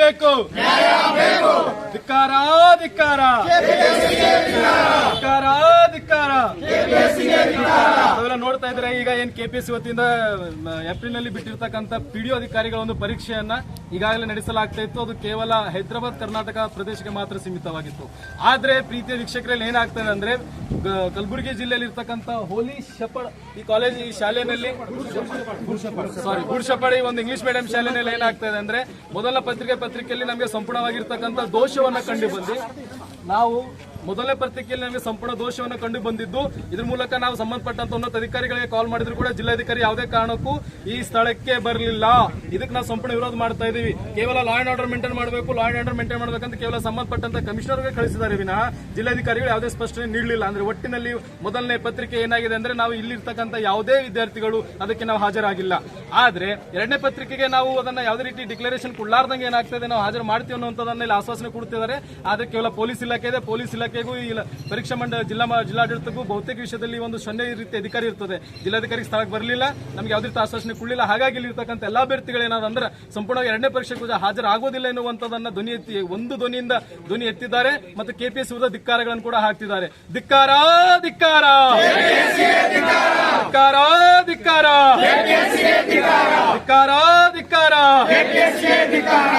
ಬೇಕು ಧಿಕ್ಕಾರ ಧಿಕ್ಕಾರ ಧಿಕ್ಕಾರ ಧಿಕ್ಕಾರ. ತಾವೆಲ್ಲ ನೋಡ್ತಾ ಇದ್ರೆ ಈಗ ಏನ್ ಕೆಪಿಎಸ್ಸಿ ವತಿಯಿಂದ ಏಪ್ರಿಲ್ ನಲ್ಲಿ ಬಿಟ್ಟಿರ್ತಕ್ಕಂಥ ಪಿಡಿಒ ಅಧಿಕಾರಿಗಳ ಒಂದು ಪರೀಕ್ಷೆಯನ್ನ ಈಗಾಗಲೇ ನಡೆಸಲಾಗ್ತಾ ಇತ್ತು. ಅದು ಕೇವಲ ಹೈದರಾಬಾದ್ ಕರ್ನಾಟಕ ಪ್ರದೇಶಕ್ಕೆ ಮಾತ್ರ ಸೀಮಿತವಾಗಿತ್ತು. ಆದ್ರೆ ಪ್ರೀತಿಯ ವೀಕ್ಷಕರಲ್ಲಿ ಏನಾಗ್ತದೆ ಅಂದ್ರೆ ಕಲಬುರಗಿ ಜಿಲ್ಲೆಯಲ್ಲಿ ಇರ್ತಕ್ಕಂಥ ಹೋಲಿ ಶಪಡ್ ಈ ಕಾಲೇಜ್ ಈ ಶಾಲೆಯಲ್ಲಿ ಗುಡ್ಶಪಡ್ ಈ ಒಂದು ಇಂಗ್ಲಿಷ್ ಮೀಡಿಯಂ ಶಾಲೆಯಲ್ಲಿ ಏನಾಗ್ತದೆ ಅಂದ್ರೆ ಮೊದಲ ಪತ್ರಿಕೆಯಲ್ಲಿ ನಮಗೆ ಸಂಪೂರ್ಣವಾಗಿರ್ತಕ್ಕಂಥ ದೋಷವನ್ನ ಕಂಡು ಬಂದು ನಾವು ಮೊದಲನೇ ಪತ್ರಿಕೆಯಲ್ಲಿ ನಮಗೆ ಸಂಪೂರ್ಣ ದೋಷವನ್ನು ಕಂಡು ಬಂದಿದ್ದು. ಇದ್ರ ಮೂಲಕ ನಾವು ಸಂಬಂಧಪಟ್ಟಂತ ಉನ್ನತ ಅಧಿಕಾರಿಗಳಿಗೆ ಕಾಲ್ ಮಾಡಿದ್ರು ಕೂಡ ಜಿಲ್ಲಾಧಿಕಾರಿ ಯಾವುದೇ ಕಾರಣಕ್ಕೂ ಈ ಸ್ಥಳಕ್ಕೆ ಬರಲಿಲ್ಲ. ಇದಕ್ಕೆ ನಾವು ಸಂಪೂರ್ಣ ವಿರೋಧ ಮಾಡ್ತಾ ಇದೀವಿ. ಕೇವಲ ಲಾ ಅಂಡ್ ಆರ್ಡರ್ ಮೇಂಟೈನ್ ಮಾಡಬೇಕು, ಲಾ ಅಂಡ್ ಆರ್ಡರ್ ಮೇಂಟೈನ್ ಮಾಡಬೇಕಂತ ಕೇವಲ ಸಂಬಂಧಪಟ್ಟಂತ ಕಮಿಷನರ್ಗೆ ಕಳಿಸಿದ್ದಾರೆ ವಿನಃ ಜಿಲ್ಲಾಧಿಕಾರಿಗಳು ಯಾವುದೇ ಸ್ಪಷ್ಟನೆ ನೀಡಲಿಲ್ಲ. ಅಂದ್ರೆ ಒಟ್ಟಿನಲ್ಲಿ ಮೊದಲನೇ ಪತ್ರಿಕೆ ಏನಾಗಿದೆ ಅಂದ್ರೆ ನಾವು ಇಲ್ಲಿರ್ತಕ್ಕಂಥ ಯಾವುದೇ ವಿದ್ಯಾರ್ಥಿಗಳು ಅದಕ್ಕೆ ನಾವು ಹಾಜರಾಗಿಲ್ಲ. ಆದ್ರೆ ಎರಡನೇ ಪತ್ರಿಕೆಗೆ ನಾವು ಅದನ್ನ ಯಾವುದೇ ರೀತಿ ಡಿಕ್ಲರೇಷನ್ ಕೊಡ್ಲಾರ್ದಂಗೆ ಏನಾಗ್ತದೆ ನಾವು ಹಾಜರು ಮಾಡ್ತೀವಿ ಅನ್ನುವಂಥದ್ದನ್ನ ಇಲ್ಲಿ ಆಶ್ವಾಸನೆ ಕೊಡ್ತಿದ್ದಾರೆ. ಆದ್ರೆ ಕೇವಲ ಪೊಲೀಸ್ ಇಲಾಖೆ ಇದೆ, ಪೊಲೀಸ್ ಇಲಾಖೆಗೂ ಪರೀಕ್ಷಾ ಮಂಡಳಿ ಜಿಲ್ಲಾಡಳಿತಕ್ಕೂ ಬಹುತೇಕ ವಿಷಯದಲ್ಲಿ ಒಂದು ಸೊನ್ನೆ ರೀತಿ ಅಧಿಕಾರಿ ಇರ್ತದೆ. ಜಿಲ್ಲಾಧಿಕಾರಿ ಸ್ಥಳಕ್ಕೆ ಬರಲಿಲ್ಲ, ನಮಗೆ ಯಾವುದೇ ರೀತಿ ಆಶ್ವಾಸನೆ ಕೊಡಲಿಲ್ಲ. ಹಾಗಾಗಿ ಇಲ್ಲಿ ಇರ್ತಕ್ಕಂಥ ಎಲ್ಲಾ ಅಭ್ಯರ್ಥಿಗಳು ಏನಾದಂದ್ರೆ ಸಂಪೂರ್ಣವಾಗಿ ಎರಡನೇ ಪರೀಕ್ಷೆಗೆ ಹಾಜರಾಗೋದಿಲ್ಲ ಎನ್ನುವಂಥದ್ದನ್ನ ಒಂದು ಧ್ವನಿಯಿಂದ ಧ್ವನಿ ಎತ್ತಿದ್ದಾರೆ ಮತ್ತು ಕೆಪಿಎಸ್ಸಿ ವಿರುದ್ಧ ಧಿಕ್ಕಾರಗಳನ್ನು ಕೂಡ ಹಾಕ್ತಿದ್ದಾರೆ. ಧಿಕ್ಕಾರ ಧಿಕ್ಕಾರ ಧಿಕ್ಕಾರ ಧಿಕ್ಕಾರ ಧಿಕ್ಕಾರ ಧಿಕ್ಕಾರ